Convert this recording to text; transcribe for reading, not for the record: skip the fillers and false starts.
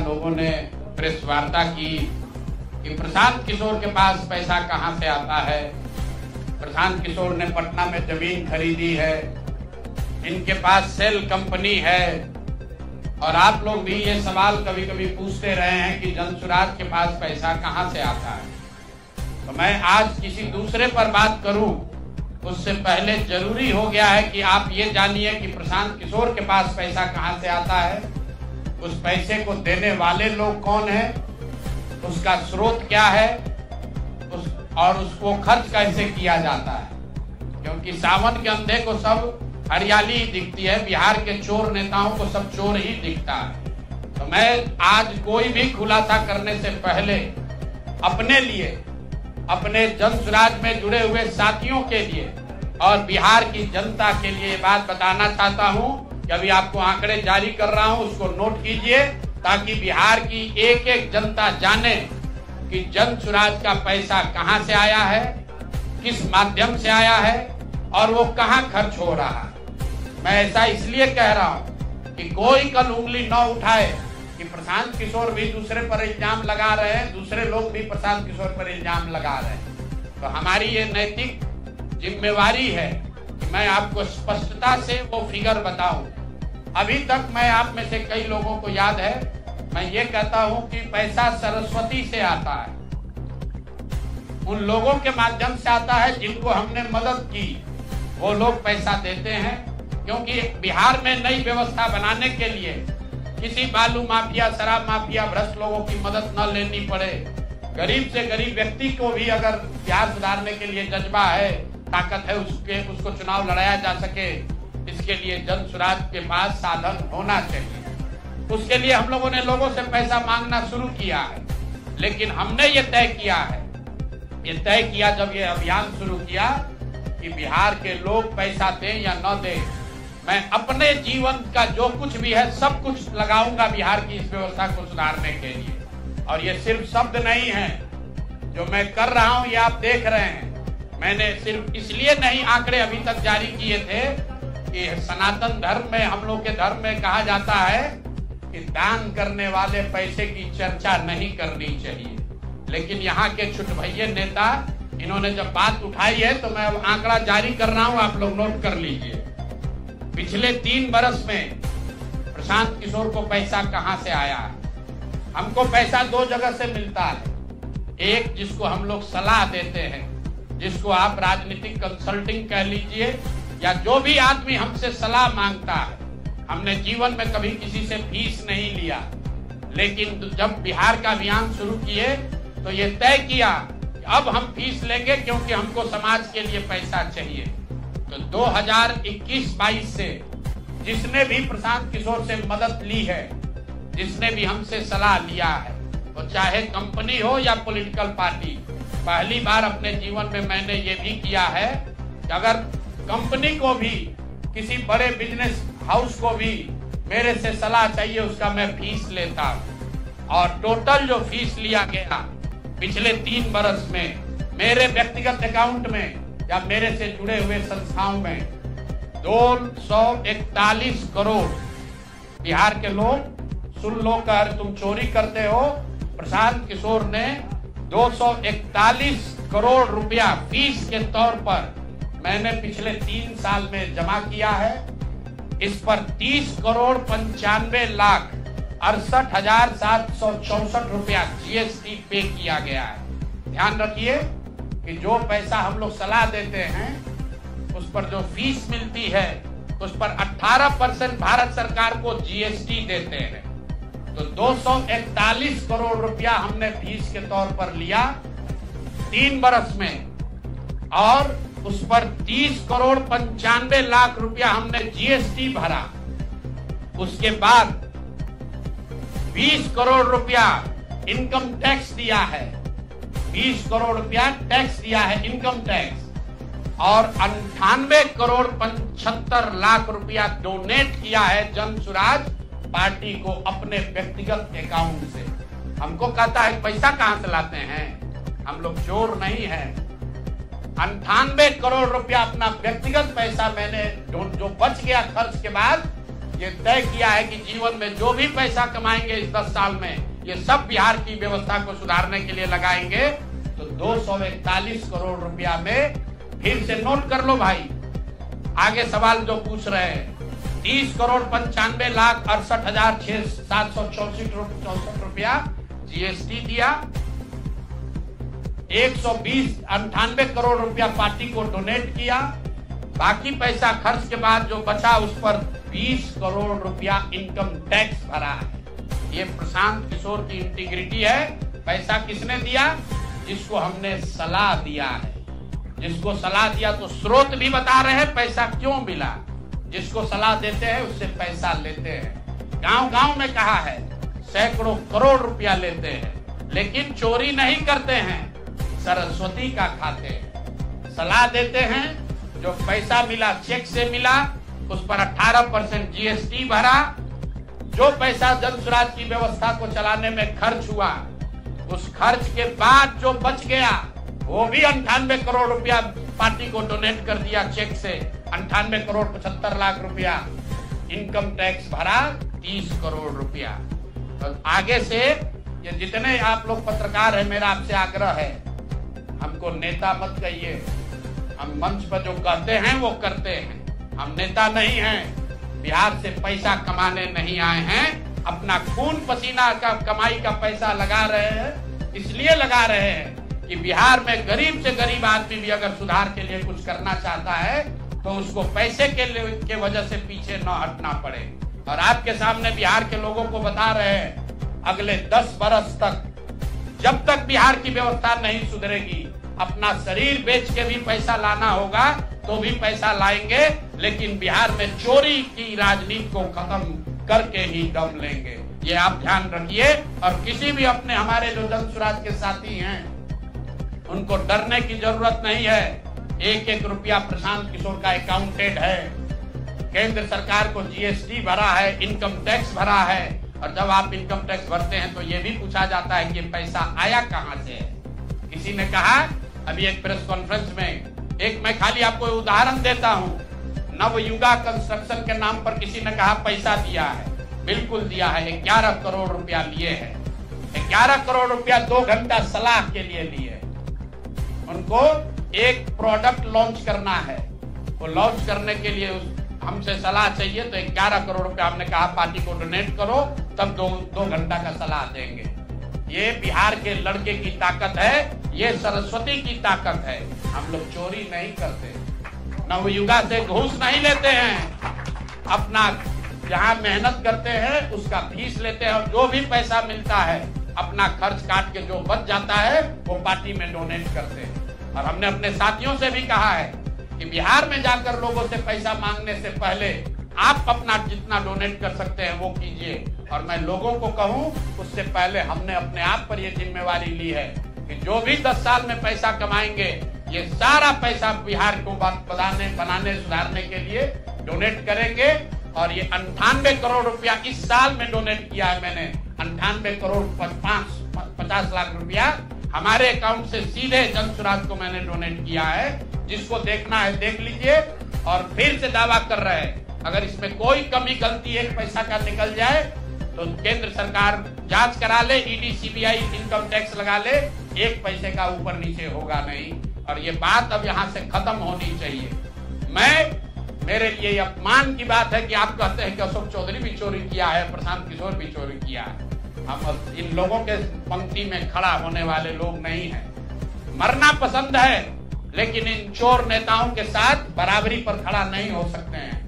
लोगों ने प्रेस वार्ता की कि प्रशांत किशोर के पास पैसा कहां से आता है। प्रशांत किशोर ने पटना में जमीन खरीदी है, इनके पास सेल कंपनी है। और आप लोग भी ये सवाल कभी कभी पूछते रहे हैं कि जनसुराज के पास पैसा कहां से आता है। तो मैं आज किसी दूसरे पर बात करूं उससे पहले जरूरी हो गया है कि आप ये जानिए कि प्रशांत किशोर के पास पैसा कहां से आता है, उस पैसे को देने वाले लोग कौन है, उसका स्रोत क्या है, और उसको खर्च कैसे किया जाता है। क्योंकि सावन के अंधे को सब हरियाली ही दिखती है, बिहार के चोर नेताओं को सब चोर ही दिखता है। तो मैं आज कोई भी खुलासा करने से पहले अपने लिए, अपने जनसुराज में जुड़े हुए साथियों के लिए और बिहार की जनता के लिए बात बताना चाहता हूं कि अभी आपको आंकड़े जारी कर रहा हूं, उसको नोट कीजिए ताकि बिहार की एक एक जनता जाने कि जनसुराज का पैसा कहां से आया है, किस माध्यम से आया है और वो कहां खर्च हो रहा है। मैं ऐसा इसलिए कह रहा हूं कि कोई कल उंगली न उठाए कि प्रशांत किशोर भी दूसरे पर इल्जाम लगा रहे हैं, दूसरे लोग भी प्रशांत किशोर पर इल्जाम लगा रहे हैं। तो हमारी ये नैतिक जिम्मेवारी है कि मैं आपको स्पष्टता से वो फिगर बताऊं। अभी तक मैं आप में से कई लोगों को याद है, मैं ये कहता हूं कि पैसा सरस्वती से आता है, उन लोगों के माध्यम से आता है जिनको हमने मदद की, वो लोग पैसा देते हैं। क्योंकि बिहार में नई व्यवस्था बनाने के लिए किसी बालू माफिया, शराब माफिया, भ्रष्ट लोगों की मदद न लेनी पड़े, गरीब से गरीब व्यक्ति को भी अगर बिहार सुधारने के लिए जज्बा है, ताकत है, उसको चुनाव लड़ाया जा सके, इसके लिए जनसुराज के पास साधन होना चाहिए। उसके लिए हम लोगों ने लोगों से पैसा मांगना शुरू किया है, लेकिन हमने ये तय किया जब ये अभियान शुरू किया कि बिहार के लोग पैसा दें या न दें, मैं अपने जीवन का जो कुछ भी है सब कुछ लगाऊंगा बिहार की इस व्यवस्था को सुधारने के लिए। और ये सिर्फ शब्द नहीं है जो मैं कर रहा हूं, ये आप देख रहे हैं। मैंने सिर्फ इसलिए नहीं आंकड़े अभी तक जारी किए थे कि सनातन धर्म में, हम लोग के धर्म में कहा जाता है कि दान करने वाले पैसे की चर्चा नहीं करनी चाहिए। लेकिन यहाँ के छुटभैये नेता, इन्होंने जब बात उठाई है तो मैं अब आंकड़ा जारी कर रहा हूं, आप लोग नोट कर लीजिए। पिछले 3 बरस में प्रशांत किशोर को पैसा कहां से आया है। हमको पैसा 2 जगह से मिलता है। एक, जिसको हम लोग सलाह देते हैं, जिसको आप राजनीतिक कंसल्टिंग कह लीजिए, या जो भी आदमी हमसे सलाह मांगता है। हमने जीवन में कभी किसी से फीस नहीं लिया, लेकिन जब बिहार का अभियान शुरू किए तो ये तय किया कि अब हम फीस लेंगे, क्योंकि हमको समाज के लिए पैसा चाहिए। तो 2021-22 से जिसने भी प्रशांत किशोर से मदद ली है, जिसने भी हमसे सलाह लिया है, वो चाहे कंपनी हो या पॉलिटिकल पार्टी, पहली बार अपने जीवन में मैंने ये भी किया है कि अगर कंपनी को भी, किसी बड़े बिजनेस हाउस को भी मेरे से सलाह चाहिए, उसका मैं फीस लेता हूं। और टोटल जो फीस लिया गया पिछले 3 बरस में मेरे व्यक्तिगत अकाउंट में या मेरे से जुड़े हुए संस्थाओं में 241 करोड़। बिहार के लोग सुन लो, कर तुम चोरी करते हो, प्रशांत किशोर ने 241 करोड़ रुपया फीस के तौर पर मैंने पिछले 3 साल में जमा किया है। इस पर 30 करोड़ 95 लाख 68,764 रुपया जीएसटी पे किया गया है। ध्यान रखिए कि जो पैसा हम लोग सलाह देते हैं, उस पर जो फीस मिलती है, उस पर 18% भारत सरकार को जीएसटी देते हैं। तो 241 करोड़ रुपया हमने फीस के तौर पर लिया 3 बरस में, और उस पर 30 करोड़ 95 लाख रुपया हमने जीएसटी भरा। उसके बाद 20 करोड़ रुपया इनकम टैक्स दिया है, 20 करोड़ रुपया टैक्स दिया है, इनकम टैक्स, और 98 करोड़ 75 लाख रुपया डोनेट किया है जनसुराज पार्टी को अपने व्यक्तिगत अकाउंट से। हमको कहता है पैसा कहां से लाते हैं, हम लोग चोर नहीं है। 98 करोड़ रुपया अपना व्यक्तिगत पैसा मैंने, जो बच गया खर्च के बाद, ये तय किया है कि जीवन में जो भी पैसा कमाएंगे इस 10 साल में, ये सब बिहार की व्यवस्था को सुधारने के लिए लगाएंगे। तो 241 करोड़ रुपया में, फिर से नोट कर लो भाई, आगे सवाल जो पूछ रहे हैं, 30,95,68,764 रुपया जीएसटी दिया, 198 करोड़ रुपया पार्टी को डोनेट किया, बाकी पैसा खर्च के बाद जो बचा उस पर 20 करोड़ रुपया इनकम टैक्स भरा है। ये प्रशांत किशोर की इंटीग्रिटी है। पैसा किसने दिया? जिसको हमने सलाह दिया है। जिसको सलाह दिया तो स्रोत भी बता रहे हैं पैसा क्यों मिला। जिसको सलाह देते हैं उससे पैसा लेते हैं। गांव-गांव में कहा है, सैकड़ों करोड़ रुपया लेते हैं, लेकिन चोरी नहीं करते हैं, सरस्वती का खाते हैं। सलाह देते हैं, जो पैसा मिला चेक से मिला, उस पर 18% जीएसटी भरा, जो पैसा जन स्वराज की व्यवस्था को चलाने में खर्च हुआ, उस खर्च के बाद जो बच गया वो भी 98 करोड़ रुपया पार्टी को डोनेट कर दिया चेक से। 98 करोड़ 75 लाख रुपया इनकम टैक्स भरा, 30 करोड़ रुपया। तो आगे से ये जितने आप लोग पत्रकार हैं, मेरा आपसे आग्रह है, हमको नेता मत कहिए। हम मंच पर जो कहते हैं वो करते हैं। हम नेता नहीं हैं, बिहार से पैसा कमाने नहीं आए हैं। अपना खून पसीना का कमाई का पैसा लगा रहे हैं, इसलिए लगा रहे हैं कि बिहार में गरीब से गरीब आदमी भी अगर सुधार के लिए कुछ करना चाहता है तो उसको पैसे के वजह से पीछे न हटना पड़े। और आपके सामने बिहार के लोगों को बता रहे हैं, अगले 10 बरस तक जब तक बिहार की व्यवस्था नहीं सुधरेगी, अपना शरीर बेच के भी पैसा लाना होगा तो भी पैसा लाएंगे, लेकिन बिहार में चोरी की राजनीति को खत्म करके ही दम लेंगे। ये आप ध्यान रखिए। और किसी भी अपने हमारे जो जन स्वराज के साथी हैं, उनको डरने की जरूरत नहीं है। 1-1 रुपया प्रशांत किशोर का अकाउंटेड है। केंद्र सरकार को जीएसटी भरा है, इनकम टैक्स भरा है, और जब आप इनकम टैक्स भरते हैं तो ये भी पूछा जाता है कि पैसा आया कहां से है। किसी ने कहा अभी एक प्रेस कॉन्फ्रेंस में, एक मैं खाली आपको उदाहरण देता हूं, नवयुगा कंस्ट्रक्शन के नाम पर किसी ने कहा पैसा दिया है। बिल्कुल दिया है, 11 करोड़ रुपया लिए है। 11 करोड़ रुपया 2 घंटा सलाह के लिए लिए। उनको एक प्रोडक्ट लॉन्च करना है, वो लॉन्च करने के लिए हमसे सलाह चाहिए, तो 11 करोड़ रुपया हमने कहा पार्टी को डोनेट करो, तब 2 घंटा का सलाह देंगे। ये बिहार के लड़के की ताकत है, ये सरस्वती की ताकत है। हम लोग चोरी नहीं करते, नवयुगा से घूस नहीं लेते हैं, अपना जहां मेहनत करते हैं उसका फीस लेते हैं, और जो भी पैसा मिलता है अपना खर्च काट के जो बच जाता है वो पार्टी में डोनेट करते हैं। और हमने अपने साथियों से भी कहा है कि बिहार में जाकर लोगों से पैसा मांगने से पहले आप अपना जितना डोनेट कर सकते हैं वो कीजिए। और मैं लोगों को कहूं, उससे पहले हमने अपने आप पर ये जिम्मेवारी ली है कि जो भी 10 साल में पैसा कमाएंगे, ये सारा पैसा बिहार को बनाने सुधारने के लिए डोनेट करेंगे। और ये 98 करोड़ रुपया इस साल में डोनेट किया है मैंने। 98 करोड़ 50 लाख रुपया हमारे अकाउंट से सीधे जन स्वराज को मैंने डोनेट किया है। जिसको देखना है देख लीजिए। और फिर से दावा कर रहे हैं, अगर इसमें कोई कमी गलती एक पैसा का निकल जाए तो केंद्र सरकार जांच करा ले, ईडी सीबीआई इनकम टैक्स लगा ले, 1 पैसे का ऊपर नीचे होगा नहीं। और ये बात अब यहाँ से खत्म होनी चाहिए। मेरे लिए ये अपमान की बात है कि आप कहते हैं कि अशोक चौधरी भी चोरी किया है, प्रशांत किशोर भी चोरी किया है। हम इन लोगों के पंक्ति में खड़ा होने वाले लोग नहीं हैं। मरना पसंद है, लेकिन इन चोर नेताओं के साथ बराबरी पर खड़ा नहीं हो सकते हैं।